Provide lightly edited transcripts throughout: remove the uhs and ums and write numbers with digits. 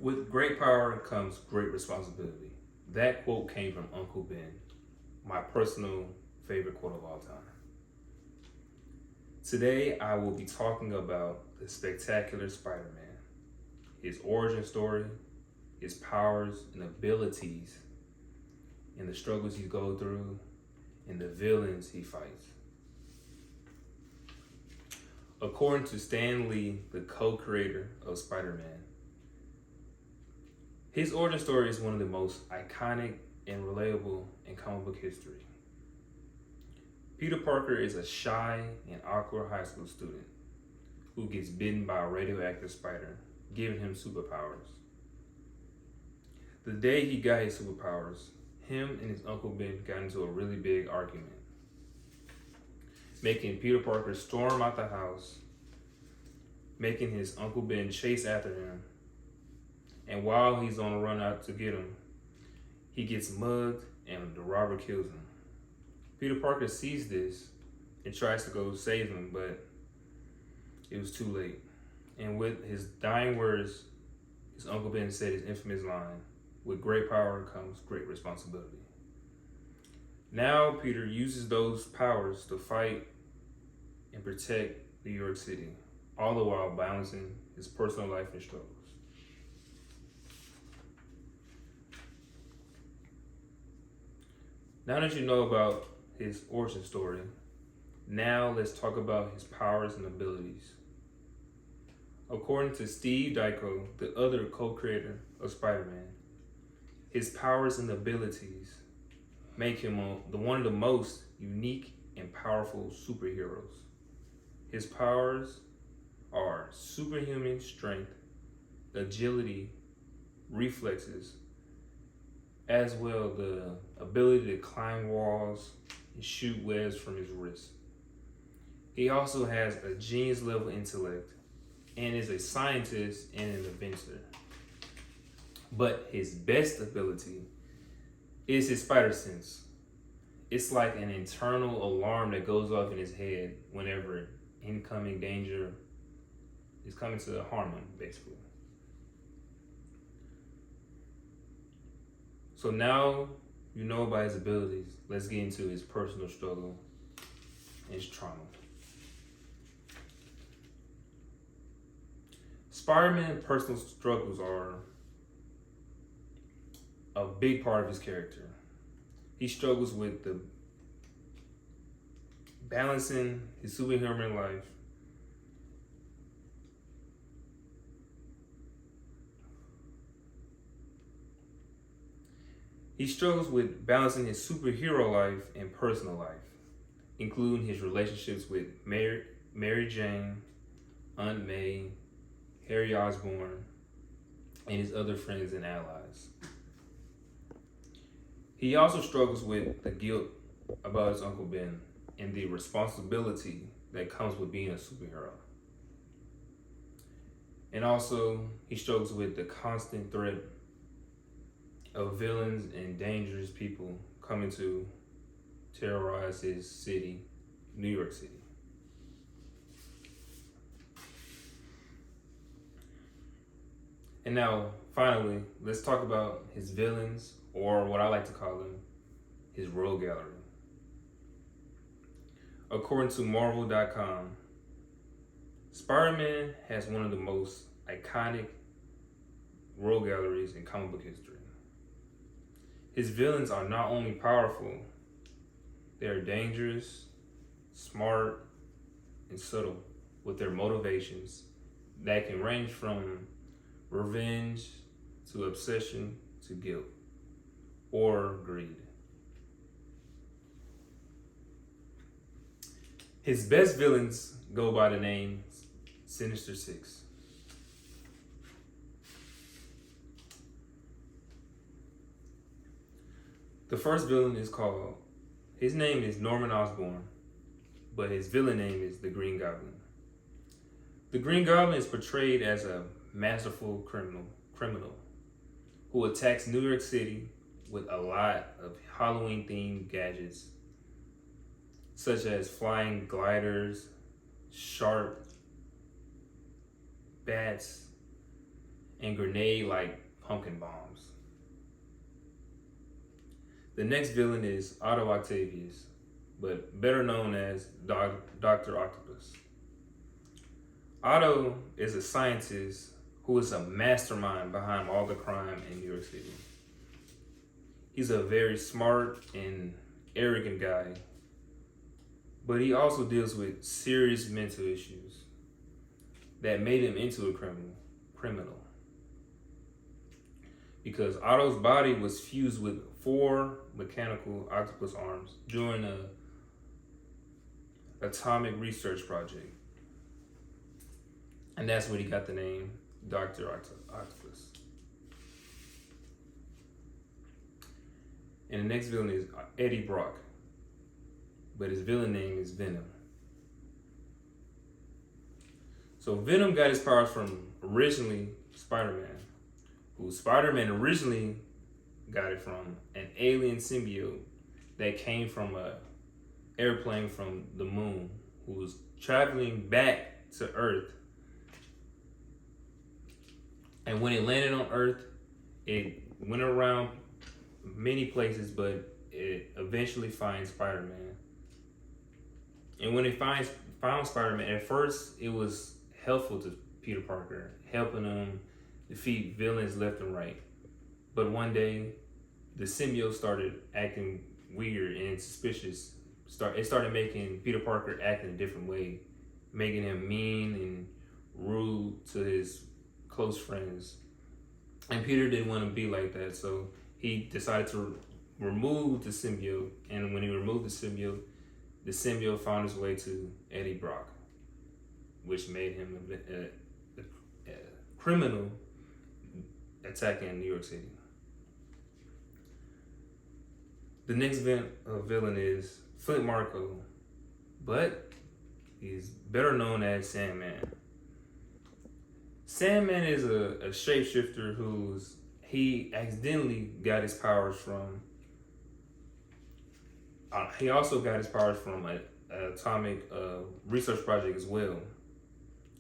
With great power comes great responsibility. That quote came from Uncle Ben, my personal favorite quote of all time. Today, I will be talking about the spectacular Spider Man, his origin story, his powers and abilities, and the struggles he goes through, and the villains he fights. According to Stan Lee, the co creator of Spider Man, his origin story is one of the most iconic and relatable in comic book history. Peter Parker is a shy and awkward high school student who gets bitten by a radioactive spider, giving him superpowers. The day he got his superpowers, him and his Uncle Ben got into a really big argument, making Peter Parker storm out the house, making his Uncle Ben chase after him, and while he's on the run out to get him, he gets mugged and the robber kills him. Peter Parker sees this and tries to go save him, but it was too late. And with his dying words, his Uncle Ben said his infamous line, "With great power comes great responsibility." Now Peter uses those powers to fight and protect New York City, all the while balancing his personal life and struggles. Now that you know about his origin story, now let's talk about his powers and abilities. According to Steve Ditko, the other co-creator of Spider-Man, his powers and abilities make him one of the most unique and powerful superheroes. His powers are superhuman strength, agility, reflexes, as well the ability to climb walls and shoot webs from his wrist. He also has a genius level intellect and is a scientist and an inventor. But his best ability is his spider sense. It's like an internal alarm that goes off in his head whenever incoming danger is coming to harm him, basically. So now you know about his abilities. Let's get into his personal struggle and his trauma. Spider-Man's personal struggles are a big part of his character. He struggles with the balancing his superhuman life He struggles with balancing his superhero life and personal life, including his relationships with Mary Jane, Aunt May, Harry Osborn, and his other friends and allies. He also struggles with the guilt about his Uncle Ben and the responsibility that comes with being a superhero. And also, he struggles with the constant threat of villains and dangerous people coming to terrorize his city, New York City. And now, finally, let's talk about his villains, or what I like to call them, his rogue gallery. According to Marvel.com, Spider-Man has one of the most iconic rogue galleries in comic book history. His villains are not only powerful, they are dangerous, smart, and subtle with their motivations that can range from revenge to obsession to guilt or greed. His best villains go by the name Sinister Six. The first villain his name is Norman Osborn, but his villain name is the Green Goblin. The Green Goblin is portrayed as a masterful criminal who attacks New York City with a lot of Halloween themed gadgets, such as flying gliders, sharp bats, and grenade like pumpkin bombs. The next villain is Otto Octavius, but better known as Dr. Octopus. Otto is a scientist who is a mastermind behind all the crime in New York City. He's a very smart and arrogant guy, but he also deals with serious mental issues that made him into a criminal. Because Otto's body was fused with 4 mechanical octopus arms during a atomic research project. And that's where he got the name Dr. Octopus. And the next villain is Eddie Brock, but his villain name is Venom. So Venom got his powers from originally Spider-Man, who Spider-Man originally got it from an alien symbiote that came from an airplane from the moon, who was traveling back to Earth. And when it landed on Earth, it went around many places, but it eventually finds Spider-Man. And when it found Spider-Man, at first it was helpful to Peter Parker, helping him defeat villains left and right. But one day, the symbiote started acting weird and suspicious. It started making Peter Parker act in a different way, making him mean and rude to his close friends. And Peter didn't want to be like that, so he decided to remove the symbiote. And when he removed the symbiote found its way to Eddie Brock, which made him a criminal attacking New York City. The next villain is Flint Marko, but he's better known as Sandman. Sandman is a shapeshifter he accidentally got his powers from. He also got his powers from an atomic research project as well.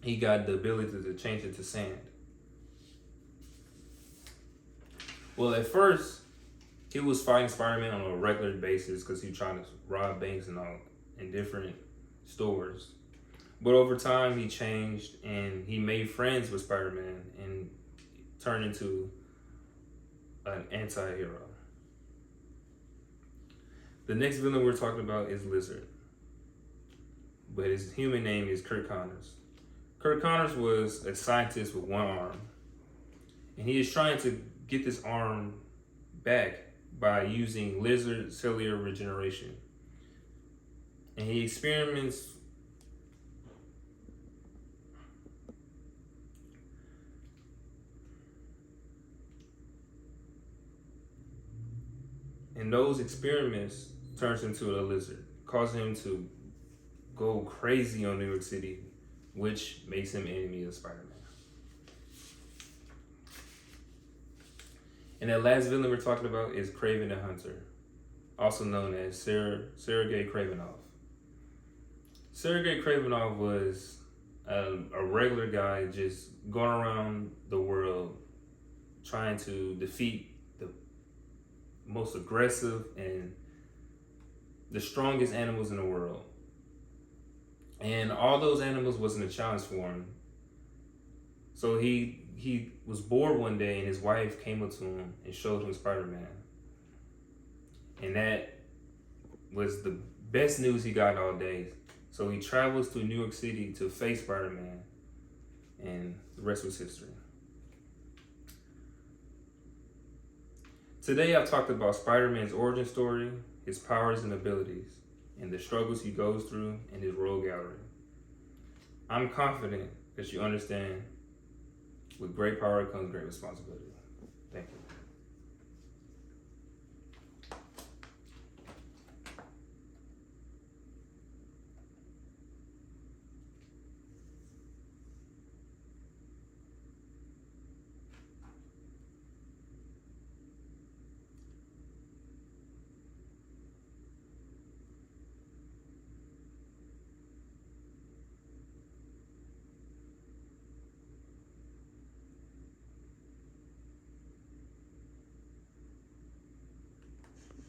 He got the ability to change it to sand. Well, at first, he was fighting Spider-Man on a regular basis because he was trying to rob banks and all in different stores. But over time, he changed and he made friends with Spider-Man and turned into an anti-hero. The next villain we're talking about is Lizard, but his human name is Curt Connors. Curt Connors was a scientist with one arm, and he is trying to get this arm back by using lizard cellular regeneration. And he experiments and those experiments turns into a lizard, causing him to go crazy on New York City, which makes him enemy of Spider-Man. And that last villain we're talking about is Kraven the Hunter, also known as Sergei Kravenov. Sergei Kravenov was a regular guy just going around the world trying to defeat the most aggressive and the strongest animals in the world. And all those animals wasn't a challenge for him. So he was bored one day and his wife came up to him and showed him Spider-Man. And that was the best news he got all day. So he travels to New York City to face Spider-Man, and the rest was history. Today I've talked about Spider-Man's origin story, his powers and abilities, and the struggles he goes through in his rogue gallery. I'm confident that you understand with great power comes great responsibility.